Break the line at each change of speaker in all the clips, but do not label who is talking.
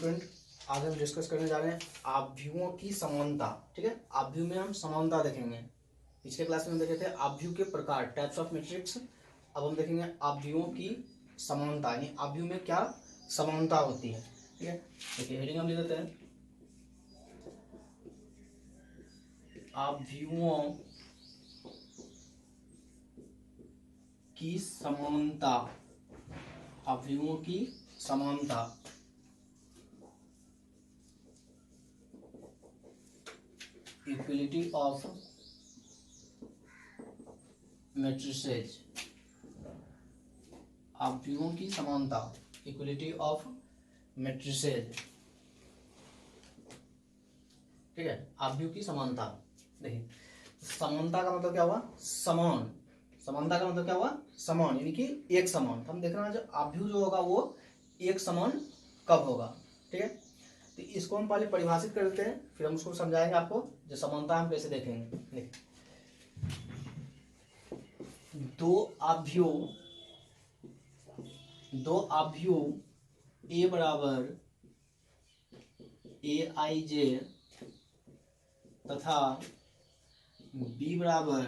Student, आज हम discuss करने जा रहे हैं आव्यूहों की समानता। ठीक है, आव्यूह में हम समानता देखेंगे। पिछले क्लास में हम देखे थे आव्यूह के प्रकार, टाइप्स ऑफ मैट्रिक्स। अब हम देखेंगे आव्यूहों की समानता, यानी आव्यूह में क्या समानता होती है। ठीक है, देखिए हेडिंग हम ले लेते हैं, आव्यूहों की समानता। आव्यूहों की समानता, इक्वलिटी ऑफ मैट्रिसेज। आव्यूहों की समानता, इक्वलिटी ऑफ मैट्रिसेज। ठीक है, आव्यूह की समानता। देखिए समानता का मतलब क्या हुआ? समान। समानता का मतलब क्या हुआ? समान, यानी कि एक समान। हम देख रहे हैं जो आव्यूह जो होगा वो एक समान कब होगा। ठीक है, तो इसको हम पहले परिभाषित कर देते हैं, फिर हम उसको समझाएंगे आपको जो समानता हम कैसे देखेंगे। देखिए दो आव्यूह ए बराबर ए आई जे तथा बी बराबर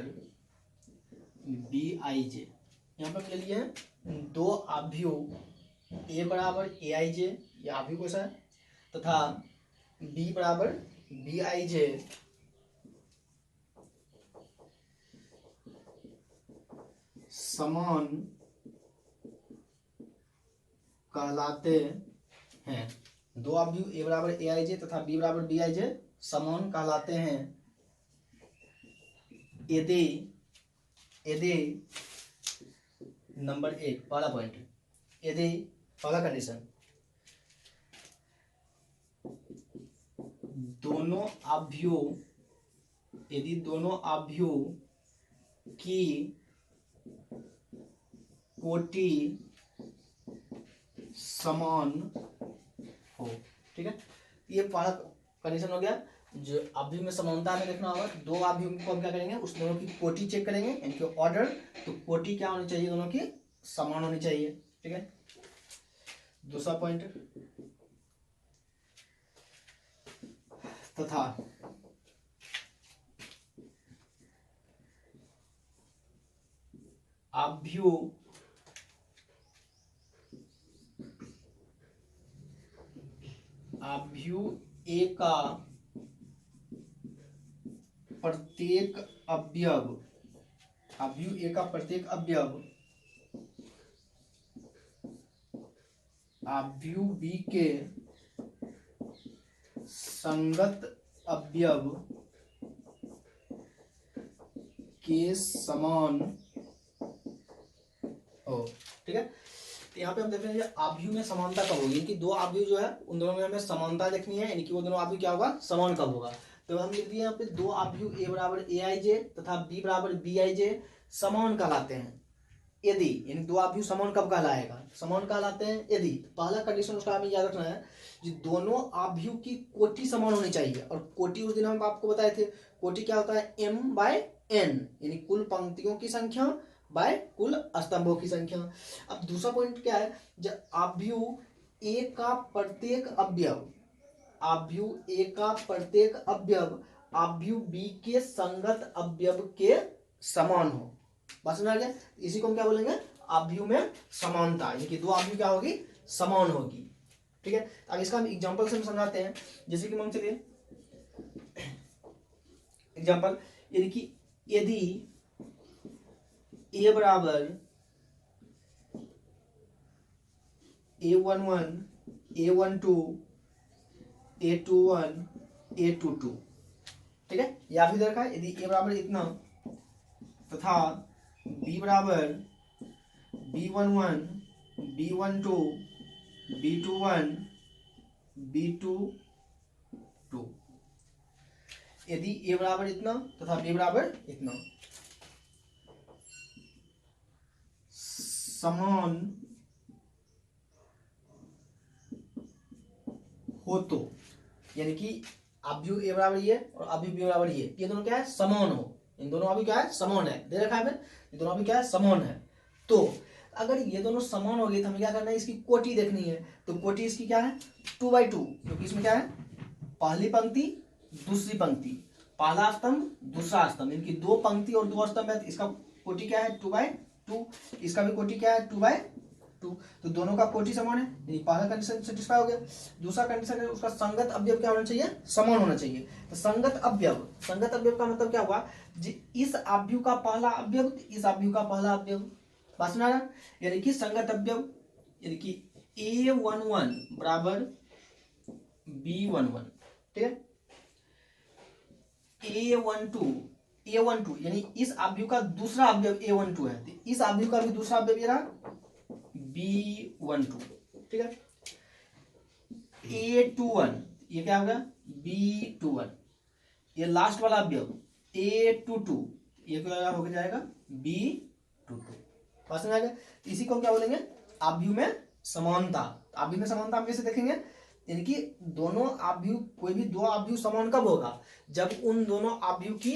बी आई जे। यहाँ पर ले लिए दो आव्यूह ए बराबर ए आई जे, ये आव्यूह कैसा है, तथा बी बराबर बी आई जे समान कहलाते हैं। दो आव्यूह ए बराबर ए आई जे तथा बी बराबर बी आई जे समान कहलाते हैं यदि नंबर 1 पहला पॉइंट, यदि पहला कंडीशन यदि दोनों आव्यूह की कोटि समान हो। ठीक है, ये पहला कंडीशन हो गया। जो आव्यूह में समानता में देखना होगा, दो आव्यूह को हम क्या करेंगे, उस दोनों की कोटि चेक करेंगे, यानी कि ऑर्डर। तो कोटि क्या होनी चाहिए? दोनों की समान होनी चाहिए। ठीक है, दूसरा पॉइंट, तथा आव्यूह ए का प्रत्येक अवयव, आव्यूह ए का प्रत्येक अवयव आव्यूह बी के संगत अवयव के समान हो। ठीक है, तो यहाँ पे हम देख रहे हैं आव्यूह में समानता कब होगी, कि दो आव्यूह जो है उन दोनों में हमें समानता देखनी है, यानी कि वो दोनों आव्यूह क्या होगा, समान कब होगा। तो हम लिख दिए यहाँ पे दो आव्यूह ए बराबर ए आई जे तथा बी बराबर बी आई जे समान कहलाते हैं यदि, यानी दो आव्यूह समान कब कहलाएगा? समान कहलाते हैं यदि। पहला कंडीशन उसका हमें याद रखना है कि दोनों आव्यूह की कोटि समान होनी चाहिए। और कोटि उस दिन हम आपको बताए थे, कोटि क्या होता है? m बाय n, यानी कुल पंक्तियों की संख्या बाय कुल स्तंभों की संख्या। अब दूसरा पॉइंट क्या है, जब आव्यूह ए का प्रत्येक अवयव, आव्यूह ए का प्रत्येक अवयव आव्यूह बी के संगत अवयव के समान हो। बस समझ आ गया? इसी को हम क्या बोलेंगे? आव्यूह में समानता, यानी कि दो आव्यूह क्या होगी, समान होगी। ठीक है, अब इसका हम एग्जांपल से हम समझाते हैं। जैसे कि मान चलिए एग्जांपल, यदि ए बराबर A11 A12 A21 A22। ठीक है, या फिर देखा, यदि ए बराबर इतना तथा बी बराबर B11 B12 B21 B22, यदि ए बराबर इतना तथा बी बराबर इतना समान हो, तो यानी कि आव्यूह ए बराबर ये और आव्यूह बी बराबर ये दोनों क्या है, समान हो। इन दोनों आव्यूह क्या है, समान है। दे रखा है, ये दोनों आव्यूह क्या है, समान है। तो अगर ये दोनों समान हो गए तो हमें क्या करना है, इसकी कोटि देखनी है। तो कोटि इसकी क्या है 2/2, क्योंकि इसमें क्या है पहली पंक्ति दूसरी पंक्ति, पहला स्तंभ दूसरा स्तंभ, इनकी दो पंक्ति और दो स्तंभ है, तो इसका कोटि क्या है 2/2, इसका भी कोटि क्या है 2/2। तो दोनों का कोटि समान है, यानी पहला कंडीशन सेटिस्फाई हो गया। दूसरा कंडीशन है उसका संगत अवयव क्या होना चाहिए, समान होना चाहिए। तो संगत अवयव का मतलब क्या हुआ, इस अवयव का पहला अवयव इस अवयव का पहला अवयव, बात सुना रहा, यानी कि संगत अवयव, यानी कि A11 बराबर B11, ठीक है। A12 यानी इस अवयव का दूसरा अवयव A12 है, तो इस अवयव का भी दूसरा अवयव ये रहा B12, ठीक है। A21 ये क्या होगा B21, ये लास्ट वाला अवयव A22 ये क्या हो जाएगा B22, बात समझ आ गया। इसी को क्या बोलेंगे अवयव में समानता। अवयव में समानता हम कैसे देखेंगे, यानी कि दोनों अवयव, कोई भी दो अवयव समान कब होगा, जब उन दोनों अवयव की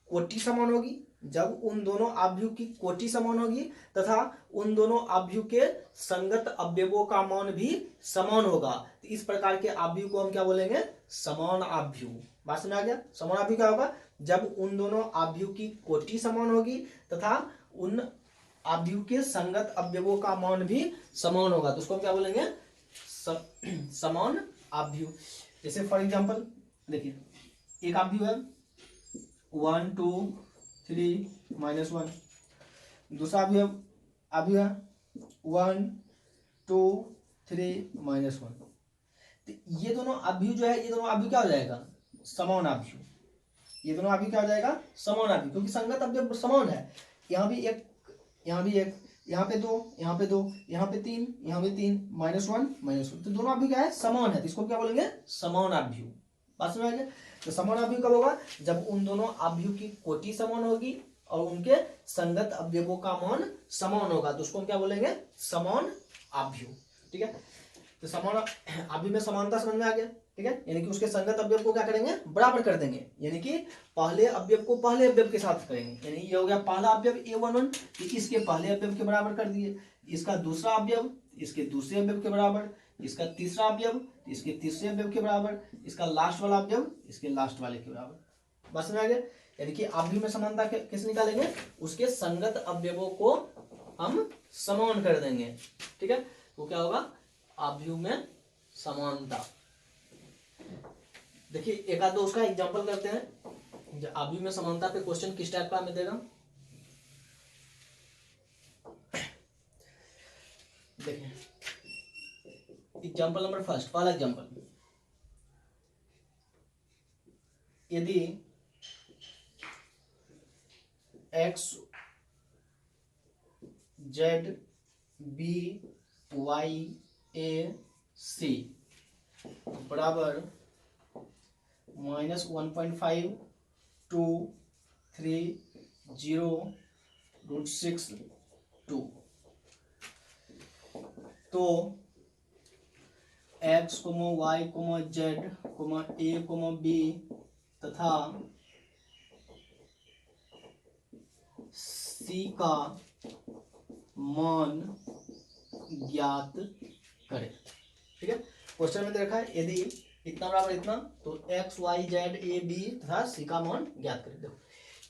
कोटि समान होगी, जब उन दोनों अवयव की कोटि समान होगी तथा उन दोनों अवयव के संगत अवयवों का मान भी समान होगा। तो इस प्रकार के अवयव को हम क्या बोलेंगे समान अवयव। बात समझ आ गया। समान अवयव क्या होगा, जब उन दोनों अवयव की कोटि समान होगी तथा उन अवयव के संगत अवयवों का मान भी समान होगा, तो उसको हम क्या बोलेंगे समान अवयव। जैसे फॉर एग्जांपल देखिए, एक अवयव है 1 2 3 -1, दूसरा अवयव है 1 2 3 -1। तो ये दोनों अवयव जो है, ये दोनों अवयव क्या हो जाएगा समान अवयव, ये दोनों अवयव क्या हो जाएगा समान अवयव, क्योंकि संगत अवयव समान है। यहाँ भी एक, यहाँ भी एक, यहाँ पे 2, यहाँ पे 2, यहाँ पे 3, यहाँ पे 3, -1 तो दोनों अवयव क्या है समान है, तो इसको क्या बोलेंगे समान अवयव। बात समझ आ गया। तो समान अवयव कब होगा, जब उन दोनों अवयव की कोटि समान होगी और उनके संगत अवयवों का मान समान होगा, तो उसको हम क्या बोलेंगे समान अवयव, ठीक है। तो समान अवयव में समानता समझ में आ गया, ठीक है। यानी कि उसके संगत अवयव को क्या करेंगे बराबर कर देंगे, यानी कि पहले अवयव को पहले अवयव के साथ करेंगे, यानी ये हो गया पहला अवयव A11, इसके पहले अवयव के बराबर कर दिए, इसका दूसरा अवयव इसके दूसरे अवयव के बराबर, इसका तीसरा अवयव इसके तीसरे अवयव के बराबर, इसका लास्ट वाला अवयव इसके लास्ट वाले के बराबर। बस में आ गया। यानी कि अवयव में समानता कैसे निकालेंगे, उसके संगत अवयवों को हम समान कर देंगे, ठीक है। तो क्या होगा अवयव में समानता। देखिए एक आध दो उसका एग्जांपल करते हैं। अवयव में समानता पे क्वेश्चन किस टाइप का हमें देगा, देखिए एग्जांपल नंबर फर्स्ट, पहला एग्जांपल, यदि x z b y a c बराबर -1.5 2 3 0 √6 2, तो x, y, z, a, b तथा c का मान ज्ञात करें, ठीक है। क्वेश्चन में देखा है यदि इतना बराबर इतना, तो x y z a b तथा c का मान ज्ञात करें। देखो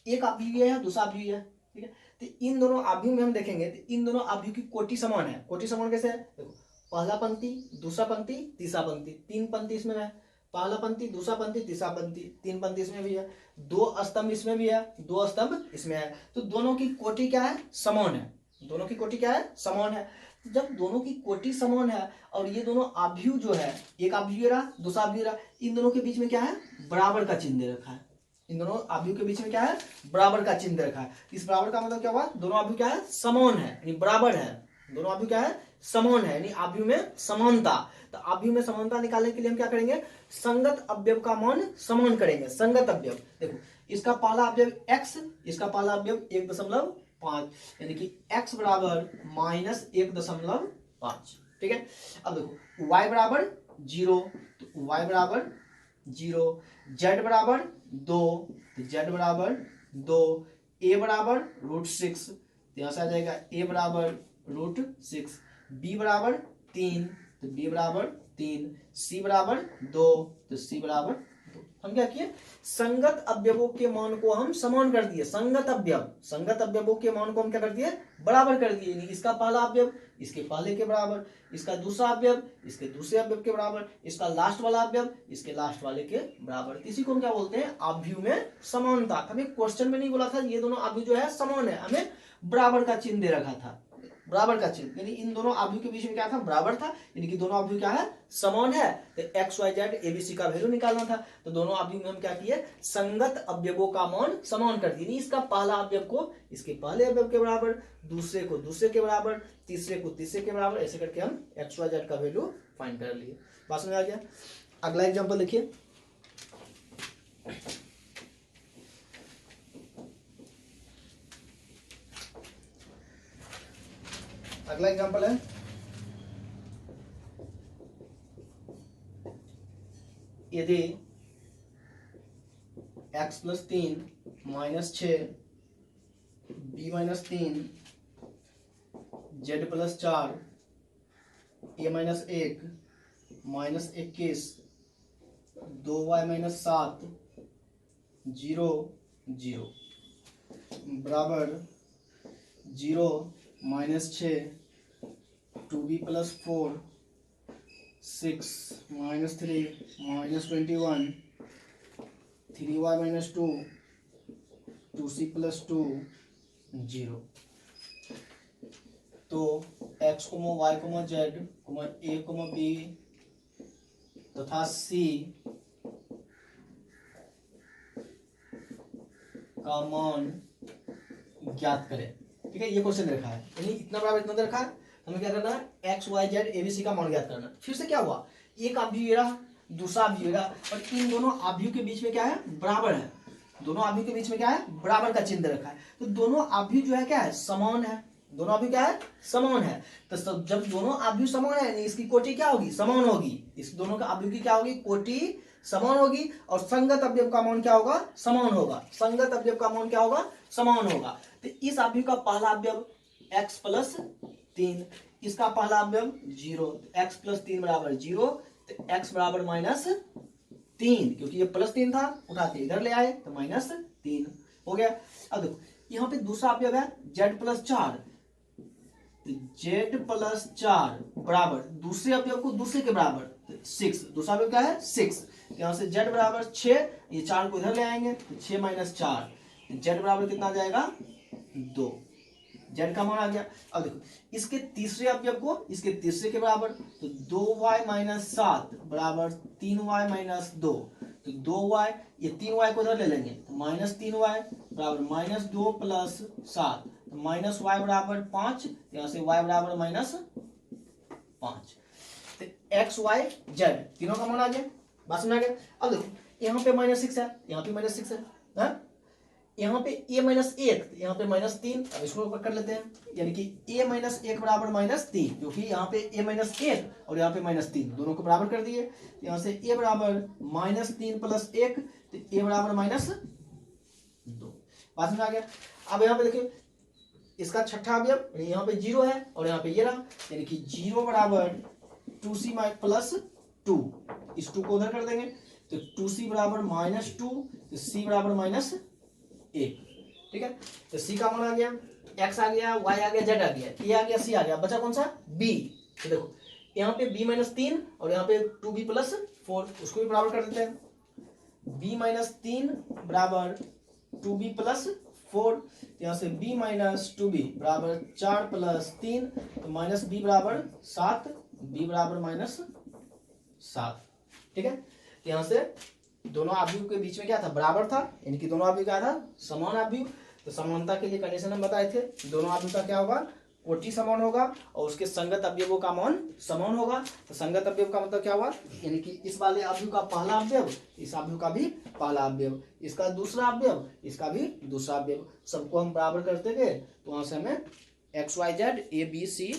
एक अवयव है दूसरा अवयव है, ठीक है। तो इन दोनों अवयव में हम देखेंगे तो इन दोनों अवयव की कोटि समान है। कोटि समान कैसे है, देखो पहला पंक्ति दूसरा पंक्ति तीसरा पंक्ति, तीन पंक्ति इसमें है, पहला पंक्ति दूसरा पंक्ति तीसरा पंक्ति, तीन पंक्ति इसमें भी है, दो स्तंभ इसमें भी है, दो स्तंभ इसमें है, तो दोनों की कोटि क्या है समान है, दोनों की कोटि क्या है समान है। जब दोनों की कोटि समान है और ये दोनों अवयव जो है, एक अवयव रहा दूसरा अवयव रहा, इन दोनों के बीच में क्या है बराबर का चिन्ह दे रखा है, इन दोनों अवयव के बीच में क्या है बराबर का चिन्ह दे रखा है। इस बराबर का मतलब क्या हुआ, दोनों अवयव क्या है समान है, यानी बराबर है, दोनों अवयव क्या है समान है, यानी अवयव में समानता। तो अवयव में समानता निकालने के लिए हम क्या करेंगे, संगत अवयव का मान समान करेंगे। संगत अवयव देखो, इसका पहला अवयव x, इसका पहला अवयव 1.5, यानी कि x बराबर -1.5, ठीक है। अब देखो y बराबर 0, तो y बराबर 0, z बराबर 2, तो z बराबर 2, a बराबर √6, तो यहाँ से आ जाएगा a बराबर √6, बी बराबर 3 तो बी बराबर 3, सी बराबर 2 तो सी बराबर 2। हम क्या किए, संगत अवयवों के मान को हम समान कर दिए। संगत अवयवों के मान को हम क्या कर दिए, बराबर कर दिए। इसका पहला अवयव इसके पहले के बराबर, इसका दूसरा अवयव इसके दूसरे अवयव के बराबर, इसका लास्ट वाला अवयव इसके लास्ट वाले के बराबर। इसी को हम क्या बोलते हैं, आव्यूह में समानता। हमें क्वेश्चन में नहीं बोला था ये दोनों आव्यूह जो है समान है, हमें बराबर का चिन्ह दे रखा था, बराबर का चिन्ह, यानी इन दोनों आव्यूह के बीच में क्या था, बराबर था, यानी कि दोनों आव्यूह क्या है, समान है। तो एक्स वाई जेड एबीसी का वैल्यू निकालना था, तो दोनों आव्यूह में हम क्या किए, संगत अवयवों का मान समान कर दिए। इसका पहला अवयव को इसके पहले अवयव के बराबर, दूसरे को दूसरे के बराबर, तीसरे को तीसरे के बराबर, ऐसे करके हम एक्स वाई जेड का वैल्यू फाइंड कर लिए। बात समझ आ गया। अगला एग्जाम्पल देखिए, अगला एग्जाम्पल है यदि x + 3 - 6 b - 3 z + 4 a - 1 - 21 2y - 7 0 0 बराबर 0 - 6 2b + 4 6 - 3 - 21 3y - 2 2c + 2 0। तो x, y, z, a, b तथा c का मान ज्ञात करें। ठीक है, ये क्वेश्चन रखा है, यानी इतना बराबर इतना रखा है, हमें क्या करना है, एक्स वाई जेड एबीसी का मान ज्ञात करना है। फिर से क्या हुआ, एक आव्यूह ये रहा, दूसरा आव्यूह ये रहा, और इन दोनों आव्यूह के बीच में क्या है, बराबर है। दोनों आव्यूह के बीच में क्या है, बराबर का चिन्ह रखा है। तो दोनों आव्यूह जो है क्या है, समान है। दोनों आव्यूह क्या है, समान है। तो जब दोनों आव्यूह समान है, इसकी कोटि क्या होगी, समान होगी। इस दोनों का आव्यूह की क्या होगी, कोटि समान होगी, और संगत अवयव का मान क्या होगा, समान होगा। संगत अवयव का मान क्या होगा, समान होगा। तो इस आव्यूह का पहला अवयव x + 3, इसका पहला अवयव 0, x + 3 = 0, तो x बराबर -3, क्योंकि ये +3 था, उठा के इधर ले आए तो -3 हो गया। अब देखो यहाँ पे दूसरा अवयव है z + 4, z + 4 बराबर दूसरे अवयव को दूसरे के बराबर 6, दूसरा अवयव क्या है 6, यहाँ से z बराबर 6, ये 4 को इधर ले आएंगे तो 6 - 4, z बराबर कितना आ जाएगा 2, z का मान आ गया। अब देखो इसके तीसरे अवयव को इसके तीसरे के बराबर, तो 2y - 7 बराबर 3y - 2, तो 2y, ये 3y को इधर ले लेंगे तो -3y बराबर -2 + 7, तो -y बराबर 5, यहाँ से y बराबर -5। तो x y z तीनों का मान आ गया। बात समझ आ गया। अब देखो यहाँ पे -6 है, यहाँ पे -6 है, हाँ? यहाँ पे a - 1, यहाँ पे -3, अब इसको कर लेते हैं, यानी कि a - 1 बराबर -3, क्योंकि यहाँ पे a - 1 और यहाँ पे -3 दोनों को बराबर कर दिए, यहाँ से a बराबर -3 + 1, तो a बराबर -2। बात समझ आ गया। अब यहाँ पे देखिए इसका छठा अवयव यहाँ पे 0 है और यहाँ पे ये रहा, यानी कि 0 बराबर 2c + 2, इस 2 को उधर कर देंगे तो 2c बराबर -2, तो c बराबर -1। ठीक है, तो c का मान आ गया, x आ गया, y आ गया, z आ गया, a आ गया, c आ गया, बचा कौन सा b। तो देखो यहाँ पे b - 3 और यहाँ पे 2b + 4, उसको भी बराबर कर देते हैं। b - 3 बराबर 2b + 4, यहाँ से b - 2b बराबर 4 + 3, तो -b बराबर 7, b बराबर -7। ठीक है, तो यहाँ से दोनों आव्यूह के बीच में क्या था, बराबर था, यानी कि दोनों आव्यूह क्या था, समान आव्यूह। तो समानता के लिए कंडीशन हम बताए थे, दोनों आव्यूह का क्या होगा, कोटि समान होगा और उसके संगत अवयवों का मान समान होगा। तो संगत अवयव का मतलब क्या हुआ, यानी कि इस वाले आव्यूह का पहला अवयव इस आव्यूह का भी पहला अवयव, इसका दूसरा अवयव इसका भी दूसरा अवयव, सबको हम बराबर करते गए तो वहां से हमें x y z a b c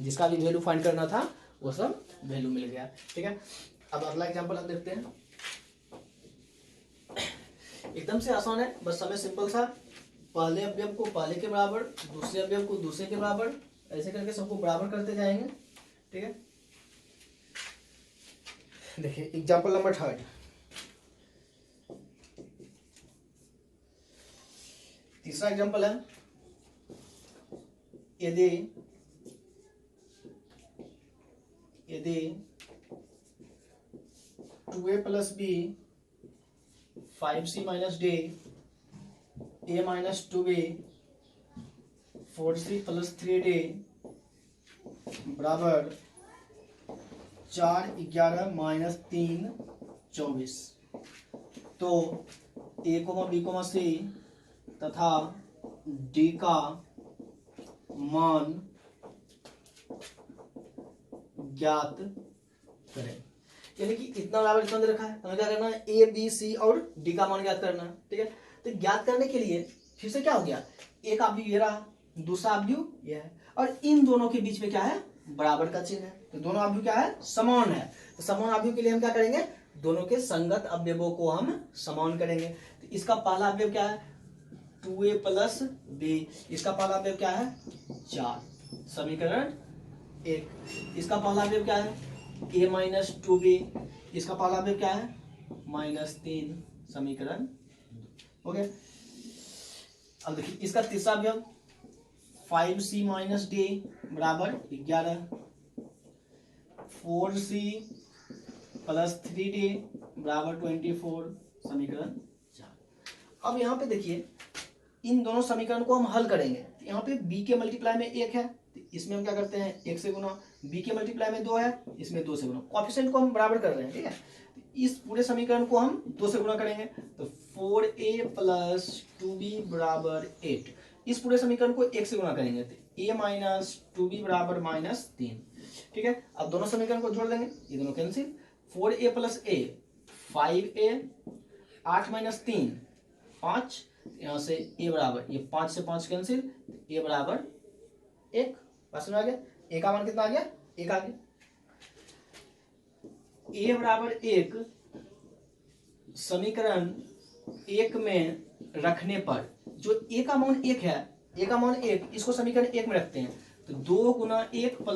जिसका भी वैल्यू फाइंड करना था वो सब वैल्यू मिल गया। ठीक है, अब अगला एग्जाम्पल हम देखते हैं, एकदम से आसान है, बस हमें सिंपल सा पहले अवयव को पहले के बराबर, दूसरे अवयव को दूसरे के बराबर ऐसे करके सबको बराबर करते जाएंगे, ठीक है। देखिए एग्जाम्पल नंबर 3, तीसरा एग्जाम्पल है, यदि 2a + b 5c - d a - 2b 4c + 3d बराबर 4 11 - 3 24, तो a, b, c तथा d का मान ज्ञात करें। यानी कि इतना बराबर इतना दे रखा है, हमें क्या करना है, ए बी सी और डी का मान ज्ञात करना है, ठीक है। तो ज्ञात करने के लिए फिर से क्या हो गया, एक अवयव ये रहा, दूसरा अवयव ये है, और इन दोनों के बीच में क्या है, बराबर का चिन्ह है, तो दोनों अवयव क्या है, समान है। तो समान अवयव के लिए हम क्या करेंगे, दोनों के संगत अवयवों को हम समान करेंगे। तो इसका पहला अवयव क्या है, 2a + b, इसका पहला अवयव क्या है, 4, समीकरण 1। इसका पहला अवयव क्या है, a - 2b, इसका पहला अवयव क्या है, -3, समीकरण 2। ओके, अब देखिए इसका तीसरा अवयव 5c - d बराबर 11, 4c + 3d बराबर 24, समीकरण 4। अब यहाँ पे देखिए इन दोनों समीकरण को हम हल करेंगे। यहाँ पे b के मल्टीप्लाई में 1 है, तो इसमें हम क्या करते हैं, 1 से गुना, b के मल्टीप्लाई में 2 है, इसमें 2 से गुना, कोएफिशिएंट को हम बराबर कर रहे हैं, ठीक है। इस पूरे समीकरण को हम 2 से गुना करेंगे, तो 4a + 2b बराबर 8। इस पूरे समीकरण को 1 से गुना करेंगे, तो a - 2b बराबर -3, ठीक है। अब दोनों समीकरण को जोड़ देंगे, ये दोनों कैंसिल, 4a + a 5a, 8 - 3 5, यहाँ से a बराबर, ये 5 से 5 कैंसिल, a बराबर 1। बात समझ आ गया, a का मान कितना आ गया, 1 आ गया। a बराबर 1 समीकरण 1 में रखने पर, जो a का मान 1 है, a का मान 1, इसको समीकरण 1 में रखते हैं, तो 2 × 1 +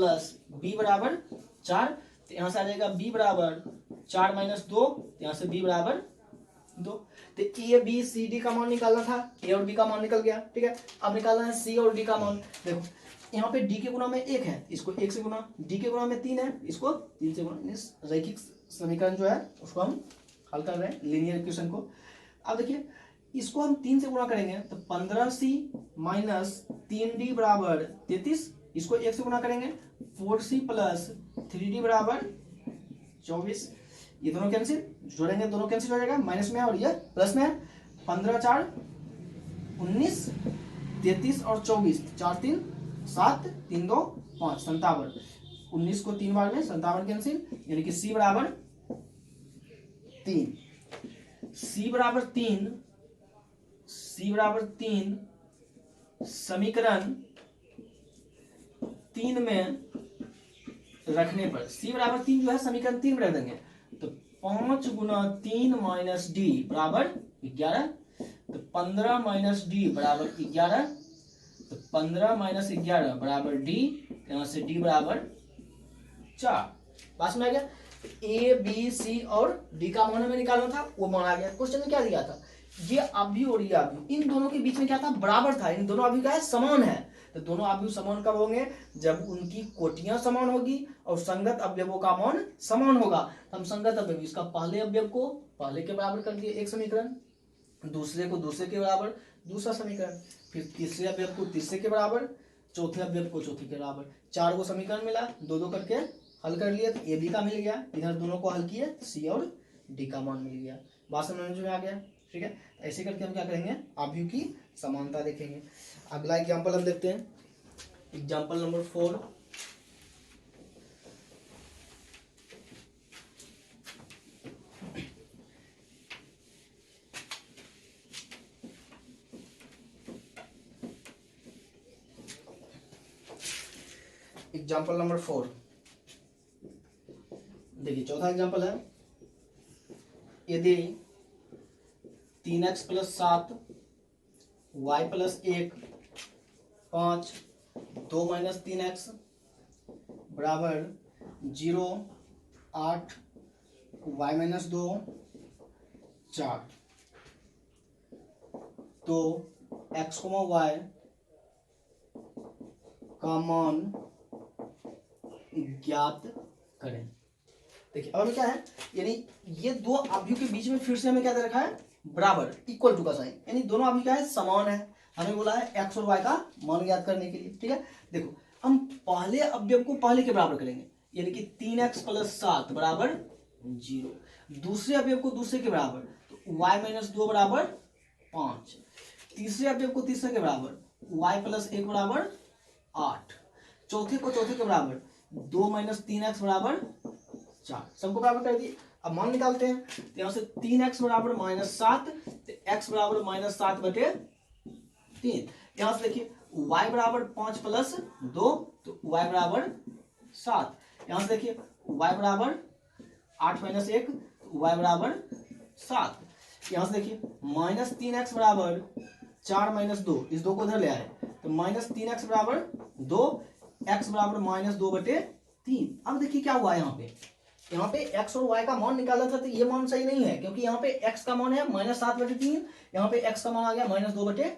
b बराबर 4, तो यहाँ से आ जाएगा b बराबर 4 - 2, यहाँ से b बराबर 2। तो ए बी सी डी का मान निकालना था, ए और बी का मान निकल गया, ठीक है। अब निकालना है सी और डी का मान। देखो यहाँ पे डी के गुणा में 1 है, इसको 1 से गुणा, डी के गुणा में 3 है, इसको 3 से गुणा। इस रैखिक समीकरण जो है उसको हम हल कर रहे हैं, लीनियर इक्वेशन को। अब देखिए इसको हम 3 से गुणा करेंगे, तो 15c - 3d बराबर 33, इसको 1 से गुणा करेंगे, 4c + 3d बराबर 24। ये दोनों कैंसिल, जोड़ेंगे दोनों कैंसिल हो जाएगा, माइनस में है और ये प्लस में है। 15 4 19, 33 और 24, 4 3 7, 3 2 5, 57। 19 को 3 बार में 57 कैंसिल, यानी कि सी बराबर 3। सी बराबर 3, सी बराबर 3 समीकरण 3 में रखने पर, सी बराबर 3 जो है समीकरण 3 में रख देंगे, तो 5 × 3 - d बराबर 11, तो 15 - d बराबर 11, तो 15 - 11 बराबर d, यहाँ से d बराबर 4। बात समझ आ गया। ए बी सी और डी का मान हमें निकालना था, वो मान आ गया। क्वेश्चन में क्या दिया था, ये अवयव और ये अवयव, इन दोनों के बीच में क्या था, बराबर था, इन दोनों अवयव क्या है, समान है। तो दोनों अवयव समान कब होंगे, जब उनकी कोटियां समान होगी और संगत अवयवों का मान समान होगा। तो हम संगत अवयव, इसका पहले अवयव को पहले के बराबर कर दिए एक समीकरण, दूसरे को दूसरे के बराबर दूसरा समीकरण, फिर तीसरे अवयव को तीसरे के बराबर, चौथे अवयव को चौथे के बराबर। 4 को समीकरण मिला, 2 करके हल कर लिया, तो ए बी का मिल गया, इधर दोनों को हल किए, सी और डी का मान मिल गया। बात समझ में आ गया, ठीक है। ऐसे करके हम क्या करेंगे, अवयव की समानता देखेंगे। अगला एग्जाम्पल हम देखते हैं, एग्जाम्पल नंबर 4। एग्जाम्पल नंबर 4 देखिए, चौथा एग्जाम्पल है, यदि 3x + 7 y + 1 5 2 माइनस 3x बराबर 0, 8, y माइनस 2, 4। तो x, y का मान ज्ञात करें। देखिए अब हमें क्या है, यानी ये दो अवयव के बीच में फिर से हमें क्या दे रखा है, बराबर, इक्वल टू का साइन, यानी दोनों अवयव क्या है, समान है। हमें बोला है x और y का मान ज्ञात करने के लिए। ठीक है, देखो हम पहले अवयव को पहले के बराबर करेंगे, यानी कि 3x प्लस 7 बराबर 0। दूसरे अवयव को दूसरे के बराबर, तो y माइनस 2 बराबर 5। तीसरे अवयव को तीसरे के बराबर, y प्लस 1 बराबर 8। चौथे को चौथे के बराबर, 2 माइनस 3x बराबर 4। सबको बराबर कर दिए। अब मान निकालते हैं, तो यहां से 3x बराबर -7, तो x बराबर -7/3। यहां से देखिए y बराबर 5 प्लस 2, तो y बराबर 7। यहां से देखिए y बराबर 8 माइनस 1, तो y बराबर 7। यहां से देखिए -3x बराबर 4 माइनस 2, इस 2 को उधर ले आए, तो -3x बराबर 2, x बराबर -2/3। अब देखिए क्या हुआ यहाँ पे x और y का मान निकाला था, तो ये मान सही नहीं है, क्योंकि यहाँ पे x का मान है -7/3, यहाँ पे x का मान आ गया -2/3।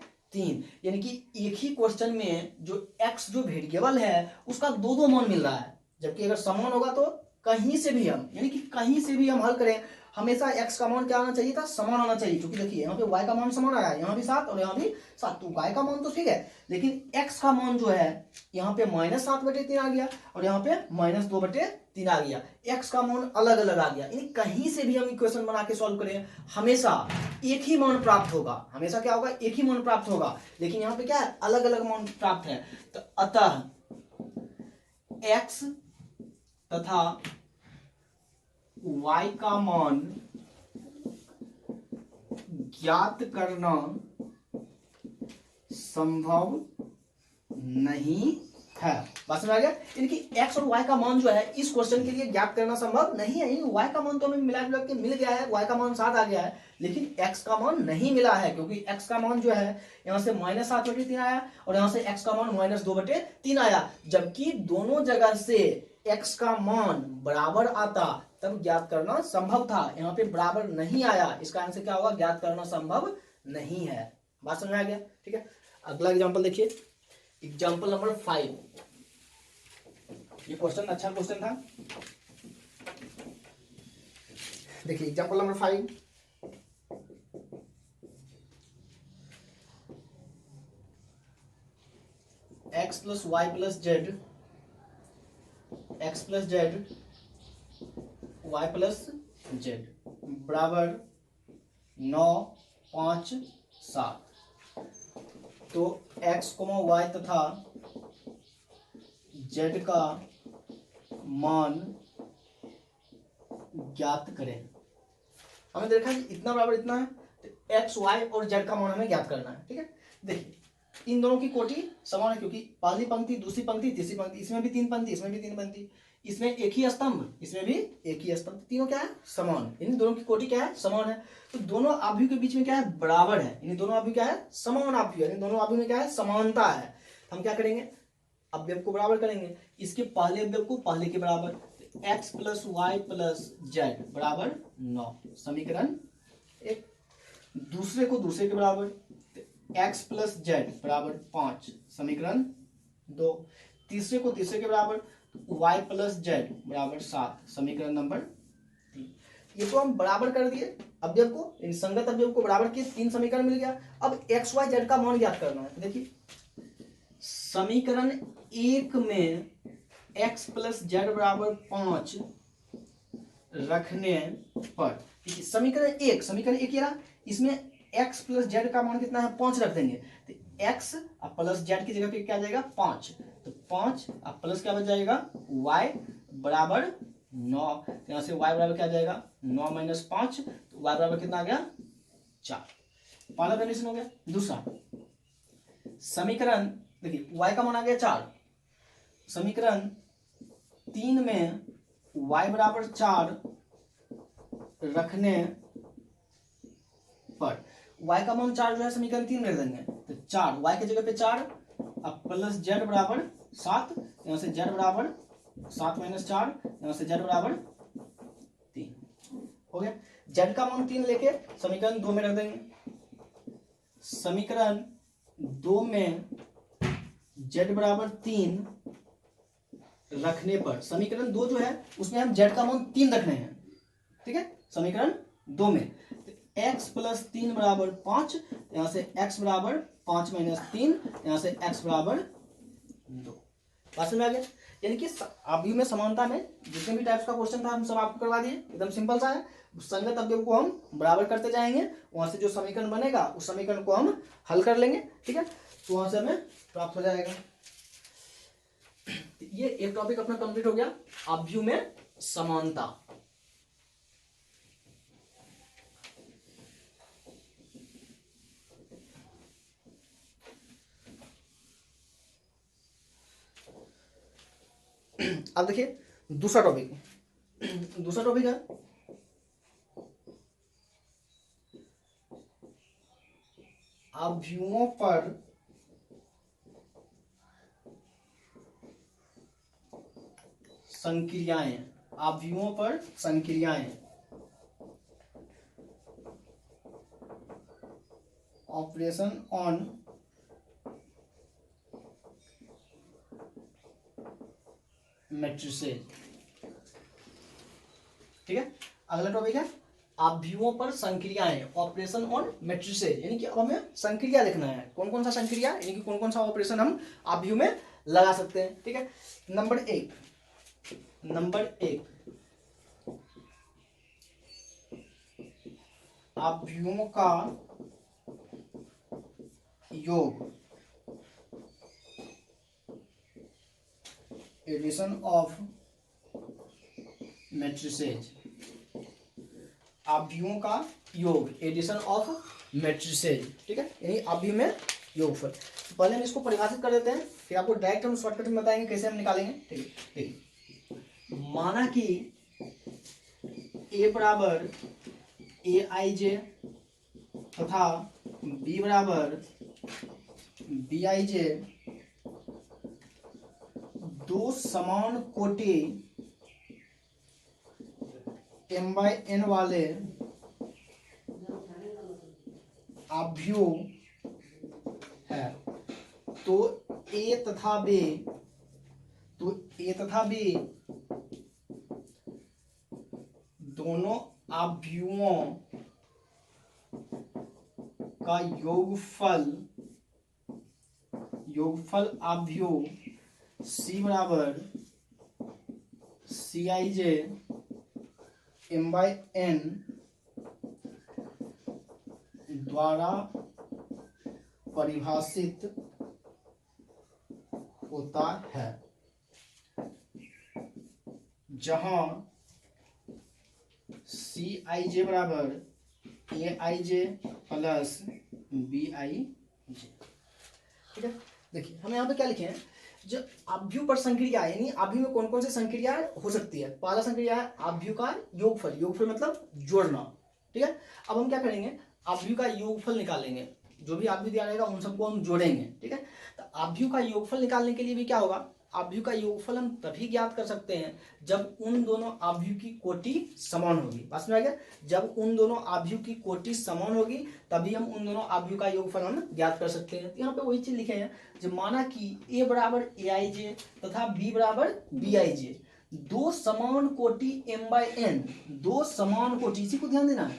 यानी कि एक ही क्वेश्चन में जो x जो वेरिएबल है उसका दो मान मिल रहा है। जबकि अगर समान होगा तो कहीं से भी हम, यानी कि कहीं से भी हम हल करें, हमेशा x का मान क्या आना चाहिए था, समान आना चाहिए। क्योंकि देखिए यहाँ पे y का मान समान आया है, यहाँ भी 7 और यहाँ भी 7, तो y का मान तो ठीक है, लेकिन x का मान जो है यहाँ पे -7/3 आ गया और यहाँ पे -2/3 आ गया। x का मान अलग अलग आ गया, यानी कहीं से भी हम इक्वेशन बना के सॉल्व करें, हमेशा एक ही मान प्राप्त होगा। हमेशा क्या होगा, एक ही मान प्राप्त होगा। लेकिन यहाँ पे क्या है, अलग अलग मान प्राप्त है। तो अतः x तथा y का मान ज्ञात करना संभव नहीं है। बात समझ आ गया, यानी कि x और y का मान जो है इस क्वेश्चन के लिए ज्ञात करना संभव नहीं है। y का मान तो हमें मिला जुला के मिल गया है, y का मान 7 आ गया है, लेकिन x का मान नहीं मिला है, क्योंकि x का मान जो है यहाँ से -7/3 आया और यहाँ से x का मान -2/3 आया। जबकि दोनों जगह से x का मान बराबर आता तब ज्ञात करना संभव था, यहाँ पे बराबर नहीं आया, इसका आंसर क्या होगा, ज्ञात करना संभव नहीं है। बात समझ आ गया। ठीक है, अगला एग्जांपल देखिए, एग्जांपल नंबर 5। ये क्वेश्चन अच्छा क्वेश्चन था। देखिए example number 5, x plus y plus z, x plus z y plus z बराबर 9, 5, 7। तो x, y तथा z का मान ज्ञात करें। हमें देखा है इतना बराबर इतना है, तो x, y और z का मान हमें ज्ञात करना है। ठीक है, देखिए इन दोनों की कोटि समान है, क्योंकि पहली पंक्ति, दूसरी पंक्ति, तीसरी पंक्ति, इसमें भी 3 पंक्ति, इसमें भी 3 पंक्ति, इसमें एक ही स्तंभ, इसमें भी एक ही स्तंभ, तीनों क्या है, समान। इन दोनों की कोटि क्या है, समान है। तो दोनों अवयव के बीच में क्या है, बराबर है, इन दोनों अवयव क्या है, समान अवयव, इन दोनों अवयव में क्या है, समानता है। हम क्या करेंगे, अवयव को बराबर करेंगे, इसके पहले अवयव को पहले के बराबर, x plus y plus z बराबर 9, समीकरण 1। दूसरे को दूसरे के बराबर, x प्लस जेड बराबर 5, समीकरण 2। तीसरे को तीसरे के बराबर, y प्लस जेड बराबर 7, समीकरण नंबर 3। ये तो हम बराबर कर दिए अवयव को, इन संगत अवयव को बराबर किए, 3 समीकरण मिल गया। अब x, y, z का मान ज्ञात करना है। देखिए समीकरण 1 में x प्लस जेड बराबर 5 रखने पर, समीकरण एक ये रहा, इसमें x प्लस जेड का मान कितना है, 5 रख देंगे, तो x और प्लस जेड की जगह पे क्या आ जाएगा, 5, तो 5 और प्लस क्या बच जाएगा, y बराबर 9, तो यहां से y बराबर क्या आ जाएगा, 9 माइनस 5, तो y बराबर कितना आ गया, 4। पहला कंडीशन हो गया। दूसरा समीकरण, देखिए y का मान आ गया 4, समीकरण 3 में y बराबर 4 रखने पर, y का मान 4 जो है समीकरण 3 में रख देंगे, तो 4 y की जगह पे 4 अब प्लस जेड बराबर 7, यहाँ से जेड बराबर 7 माइनस 4, यहाँ से जेड बराबर 3 हो गया। जेड का मान 3 लेके समीकरण 2 में रख देंगे। समीकरण 2 में जेड बराबर 3 रखने पर समीकरण 2 जो है उसमें हम जेड का मान 3 रखने हैं, ठीक है। समीकरण 2 में x प्लस 3 बराबर 5, यहाँ से x बराबर 5 माइनस 3, यहाँ से x बराबर 2। बात समझ में आ गया। यानी कि अवयव में समानता में जितने भी टाइप्स का क्वेश्चन था हम सब आपको करवा दिए, एकदम सिंपल सा है। संगत अवयव को हम बराबर करते जाएंगे, वहां से जो समीकरण बनेगा उस समीकरण को हम हल कर लेंगे, ठीक है। तो वहां से हमें प्राप्त हो जाएगा। ये एक टॉपिक अपना कंप्लीट हो गया, अवयव में समानता। अब देखिए दूसरा टॉपिक है अवयवों पर संक्रियाएं। अवयवों पर संक्रियाएं, ऑपरेशन ऑन मैट्रिसेज, ठीक है। अगला टॉपिक है अवयवों पर संक्रियाएं, ऑपरेशन ऑन मैट्रिसेज। यानी कि अब हमें संक्रिया लिखना है, कौन कौन सा संक्रिया, यानी कि कौन कौन सा ऑपरेशन हम अवयव में लगा सकते हैं, ठीक है। नंबर एक अवयवों का योग, एडिशन ऑफ मैट्रिसेज। अवयवों का योग, एडिशन ऑफ मैट्रिसेज, ठीक है। यानी अवयव में योगफल। तो पहले हम इसको परिभाषित कर देते हैं, फिर आपको डायरेक्ट हम शॉर्टकट में बताएंगे कैसे हम निकालेंगे, ठीक है। माना कि ए बराबर ए आई जे तथा बी बराबर बी आई जे दो समान कोटि m/n वाले अवयव है, तो ए तथा बी दोनों अवयवों का योगफल अवयव सी बराबर सी आई जे m/n द्वारा परिभाषित होता है, जहां सी आई जे बराबर ए आई जे प्लस बी आई जे, ठीक है। देखिए हम यहाँ पे क्या लिखे हैं, जो अवयव पर संक्रिया, यानी अवयव में कौन कौन से संक्रिया हो सकती है। पहला संक्रिया है अवयव का योगफल, योगफल मतलब जोड़ना, ठीक है। अब हम क्या करेंगे, अवयव का योगफल निकालेंगे, जो भी अवयव दिया रहेगा उन सबको हम जोड़ेंगे, ठीक है। तो अवयव का योगफल निकालने के लिए भी क्या होगा, अवयव का योगफल हम तभी ज्ञात कर सकते हैं जब उन दोनों अवयव की कोटि समान होगी। बस में आ गया, जब उन दोनों अवयव की कोटि समान होगी तभी हम उन दोनों अवयव का योगफल हम ज्ञात कर सकते हैं। यहाँ पे वही चीज लिखे हैं, जब माना कि ए बराबर ए आई जे तथा बी बराबर बी आई जे दो समान कोटि m/n, दो समान कोटि, इसी को ध्यान देना है,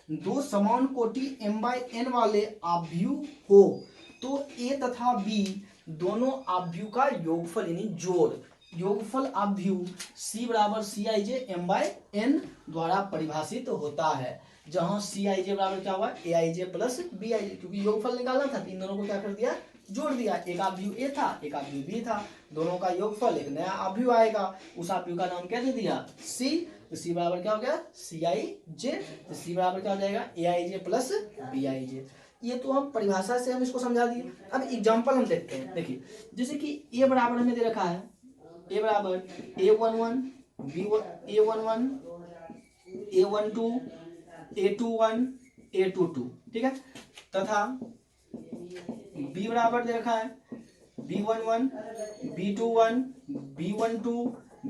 दो समान कोटि m/n वाले अवयव हो तो ए तथा बी दोनों अवयव का योगफल यानी जोड़, योगफल अवयव सी बराबर सी आई जे m/n द्वारा परिभाषित होता है, जहां सी आई जे बराबर क्या हुआ ए आई जे प्लस बी आई जे, क्योंकि योगफल निकालना था, इन दोनों को क्या कर दिया, जोड़ दिया। एक अवयव ए था, एक अवयव बी था, दोनों का योगफल एक नया अवयव आएगा, उस अवयव का नाम क्या दे दिया, सी। तो सी बराबर क्या हो गया, सी आई जे। तो सी बराबर क्या हो जाएगा, ए आई जे प्लस बी आई जे। ये तो हम परिभाषा से हम इसको समझा दिए। अब एग्जांपल हम देखते हैं। देखिए जैसे कि ए बराबर हमें दे रखा है, ए बराबर a11 a11 a12 a21 a22, ठीक है। तथा बी बराबर दे रखा है B11 B21 B12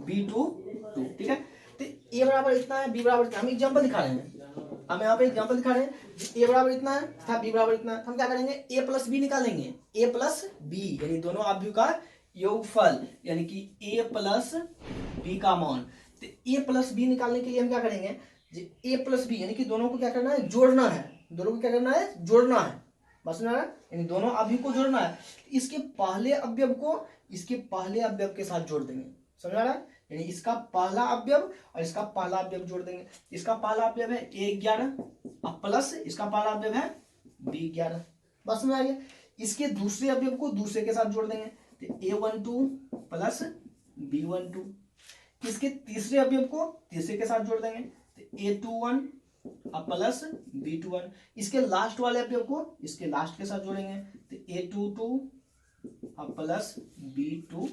B22, ठीक है। तो ए बराबर इतना है, बी बराबर इतना, हम एग्जांपल दिखा रहे हैं, हम यहाँ पे एग्जांपल दिखा रहे हैं। ए बराबर इतना है तथा बी बराबर इतना है, हम क्या करेंगे, ए प्लस बी निकालेंगे, ए प्लस बी यानी दोनों अवयव का योगफल, यानी कि ए प्लस बी का मान। तो ए प्लस बी निकालने के लिए हम क्या करेंगे, ए प्लस बी यानी कि दोनों को क्या करना है, जोड़ना है, दोनों को क्या करना है, जोड़ना है, बस ना, यानी दोनों अवयव को जोड़ना है। इसके पहले अवयव को इसके पहले अवयव के साथ जोड़ देंगे, समझ आ रहा है, यानी इसका पहला अवयव और इसका पहला अवयव जोड़ देंगे। इसका पहला अवयव है A11 और प्लस इसका पहला अवयव है B11, बस में आ गया। इसके दूसरे अवयव को दूसरे के साथ जोड़ देंगे, तो A12 प्लस B12। इसके तीसरे अवयव को तीसरे के साथ जोड़ देंगे, तो A21 और प्लस B21। इसके लास्ट वाले अवयव को इसके लास्ट के साथ जोड़ेंगे, तो A22 और प्लस B22,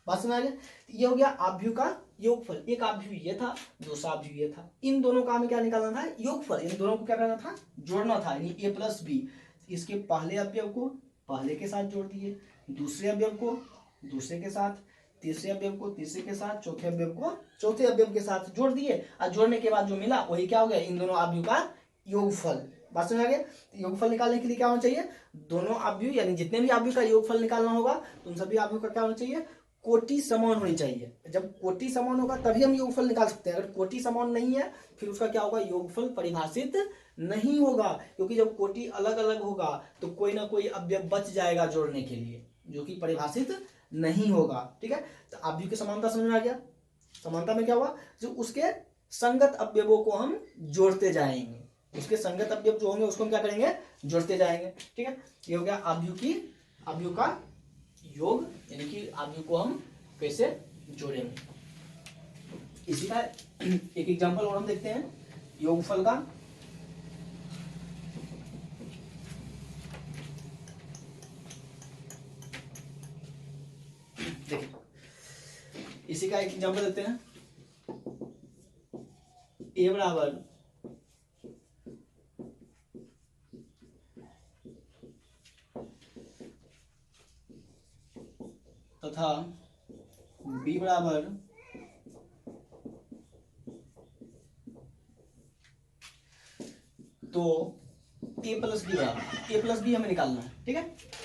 बात समझ आ गया। ये हो गया अवयव का योगफल। एक अवयव ये था, दूसरा अवयव ये था, इन दोनों का हमें क्या निकालना था, योगफल, इन दोनों को क्या करना था, जोड़ना था, यानी ए प्लस बी। इसके पहले अवयव को पहले के साथ जोड़ दिए, दूसरे अवयव को दूसरे के साथ, तीसरे अवयव को तीसरे के साथ, चौथे अवयव को चौथे अवयव के साथ जोड़ दिए, और जोड़ने के बाद जो मिला वही क्या हो गया, इन दोनों अवयव का योगफल। बात समझ आ गया। योगफल निकालने के लिए क्या होना चाहिए, दोनों अवयव यानी जितने भी अवयव का योगफल निकालना होगा तो उन सभी अवयव का क्या होना चाहिए, कोटि समान होनी चाहिए। जब कोटि समान होगा तभी हम योगफल निकाल सकते हैं। अगर कोटि समान नहीं है फिर उसका क्या होगा, योगफल परिभाषित नहीं होगा, क्योंकि जब कोटि अलग अलग होगा तो कोई ना कोई अवयव बच जाएगा जोड़ने के लिए, जो कि परिभाषित नहीं होगा, ठीक है। तो अवयव की समानता समझ में आ गया। समानता में क्या हुआ, जो उसके संगत अवयवों को हम जोड़ते जाएंगे, उसके संगत अवयव जो होंगे उसको हम क्या करेंगे, जोड़ते जाएंगे, ठीक है। ये हो गया अवयव का योग, यानी कि अवयव को हम कैसे जोड़ेंगे। इसी का एक एग्जांपल और हम देखते हैं योगफल का। देखिए इसी का एक एग्जांपल देते हैं। ए बराबर तथा बी बराबर तो ए प्लस बी बराबर, ए प्लस बी हमें निकालना है, ठीक है।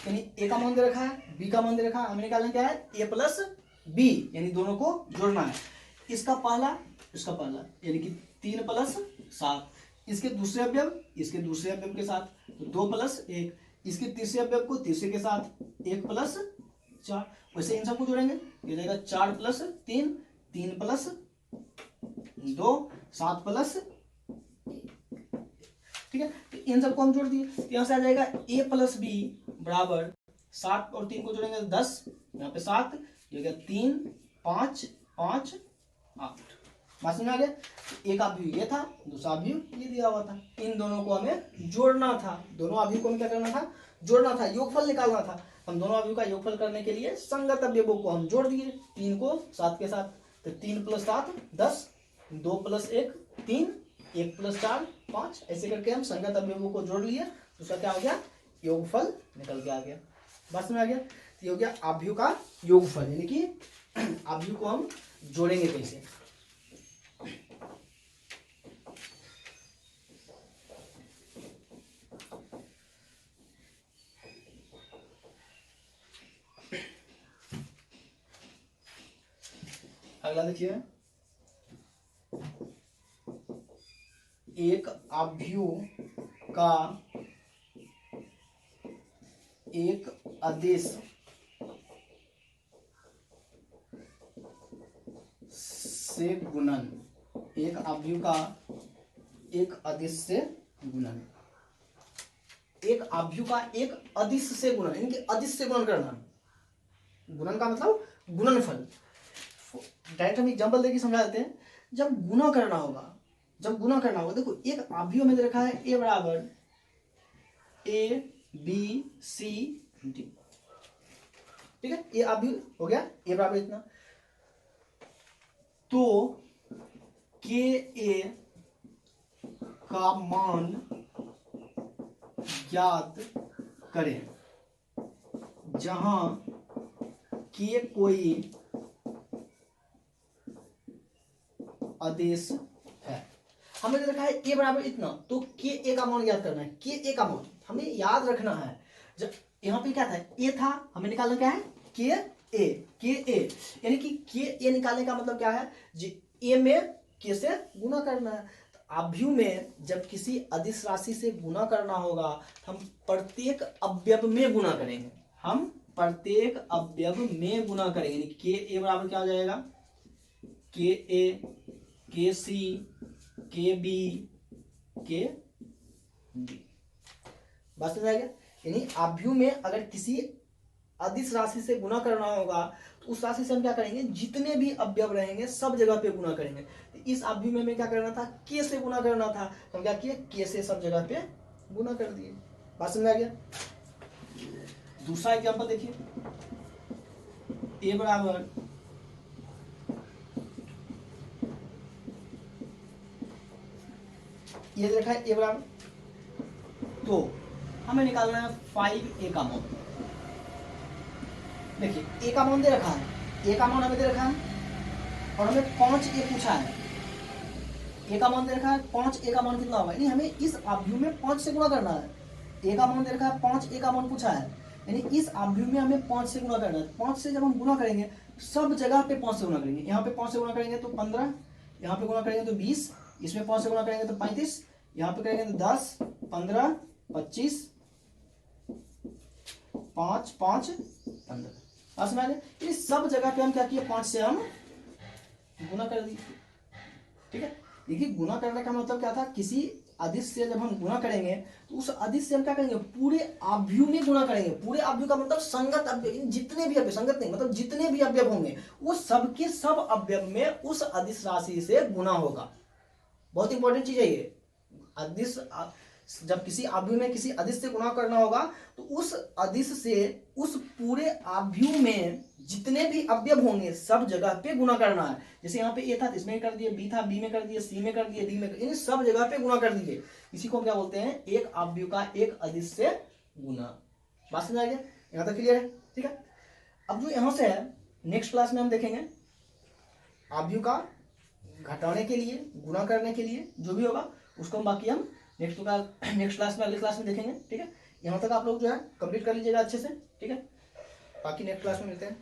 यानी ए का मान दे रखा है, बी का मान दे रखा है, हमें निकालना क्या है, ए प्लस बी, यानी दोनों को जोड़ना है। इसका पहला यानी कि 3 प्लस 7, इसके दूसरे अवयव के साथ तो 2 प्लस 1, इसके तीसरे अवयव को तीसरे के साथ 1 प्लस 4, वैसे इन सबको जोड़ेंगे, ये जाएगा 4 प्लस 3, 3 प्लस 2, 7 प्लस, ठीक है। तो इन सबको हम जोड़ दिए, तो यहां से आ जाएगा a प्लस बी बराबर 7 और 3 को जोड़ेंगे 10, यहाँ पे 7, ये गया 3 5 5 8, बात समझ आ गया। एक अवयव ये था, दूसरा अवयव ये दिया हुआ था, इन दोनों को हमें जोड़ना था, दोनों अवयव को हमें क्या करना था, जोड़ना था, योगफल निकालना था। हम दोनों अवयव का योगफल करने के लिए संगत अवयवों को हम जोड़ दिए, 3 को 7 के साथ, तो 3 प्लस 7 10, 2 प्लस 1 3, 1 प्लस 4 5, ऐसे करके हम संगत अवयवों को जोड़ लिए, तो उसका क्या हो गया, योगफल निकल के आ गया। बस में आ गया। तो ये हो गया अवयव का योगफल, यानी कि अवयव को हम जोड़ेंगे कैसे। अगला देखिए, एक अवयव का एक अदिश से गुणन, एक अवयव का एक अदिश से गुणन, एक अवयव का एक अदिश से गुणन, यानी कि अदिश से गुणन करना, गुणन का मतलब गुणनफल। डायरेक्ट हम एग्जांपल देके समझा देते हैं। जब गुणा करना होगा देखो एक अवयव में दे रखा है ए बराबर ए बी सी डी, ठीक है, ये अवयव हो गया, ए बराबर इतना, तो के ए का मान ज्ञात करें जहां के कोई आदेश है। हमने देखा है ए बराबर इतना, तो के ए का मान याद करना है। के ए का मान हमें याद रखना है। जब यहाँ पे क्या था, ए था, हमें निकालना क्या है, के ए। के ए यानी कि के ए निकालने का मतलब क्या है, ए में के से गुना करना है। तो अवयव में जब किसी अदिश राशि से गुना करना होगा, हम प्रत्येक अवयव में गुना करेंगे। हम प्रत्येक अवयव में गुना करेंगे। यानी के ए बराबर क्या हो जाएगा, के ए, के सी, के बी, के डी। बात समझ आ गया। यानी अवयव में अगर किसी अदिश राशि से गुना करना होगा तो उस राशि से हम क्या करेंगे, जितने भी अवयव रहेंगे सब जगह पे गुना करेंगे। तो इस अवयव में हमें क्या करना था, के से गुना करना था, तो हम क्या किए, के से सब जगह पे गुना कर दिए। बात समझ आ गया। दूसरा एग्जांपल देखिए, ए बराबर ये देखा है ए बराबर, तो हमें निकालना है 5a का मान। देखिए ए का मान दे रखा है, ए का मान हमें दे रखा है और हमें 5a पूछा है। ए का मान दे रखा है 5a का मान कितना होगा, यानी हमें इस अवयव में 5 से गुणा करना है। ए का मान दे रखा है 5a का मान पूछा है, यानी इस अवयव में हमें 5 से गुणा करना है। 5 से जब हम गुणा करेंगे सब जगह पे 5 से गुणा करेंगे। यहाँ पे 5 से गुणा करेंगे तो 15, यहाँ पे गुणा करेंगे तो 20, इसमें 5 से गुणा करेंगे तो 35, यहाँ पे करेंगे तो 10, 15, 25, 5, 5, 15। समझ में, इस सब जगह पे हम क्या किए, 5 से हम गुना कर दिए। ठीक है, देखिए गुना करने का मतलब क्या था, किसी अदिश से जब हम गुना करेंगे तो उस अदिश से हम क्या करेंगे, पूरे अवयव में गुना करेंगे। पूरे अवयव का मतलब संगत अवयव, जितने भी अवयव, संगत नहीं मतलब जितने भी अवयव होंगे वो सबके सब अवयव में उस अदिश राशि से गुना होगा। बहुत इंपॉर्टेंट चीज है ये। अदिश जब किसी अवयव में किसी अदिश से गुणा करना होगा तो उस अदिश से उस पूरे अवयव में जितने भी अवयव होंगे सब जगह पे गुना करना है। जैसे यहाँ पे ए था इसमें कर दिए, बी था बी में कर दिए, सी में कर दिए, डी में, इन सब जगह पे गुना कर दीजिए। इसी को हम क्या बोलते हैं, एक अवयव का एक अदिश से गुना। बात समझ आ गया, यहाँ तक क्लियर है। ठीक है, अब जो यहाँ से है नेक्स्ट क्लास में हम देखेंगे अवयव का घटाने के लिए, गुना करने के लिए जो भी होगा उसको हम बाकी हम नेक्स्ट क्लास में, अगले क्लास में देखेंगे। ठीक है, यहाँ तक आप लोग जो है कंप्लीट कर लीजिएगा अच्छे से। ठीक है, बाकी नेक्स्ट क्लास में मिलते हैं।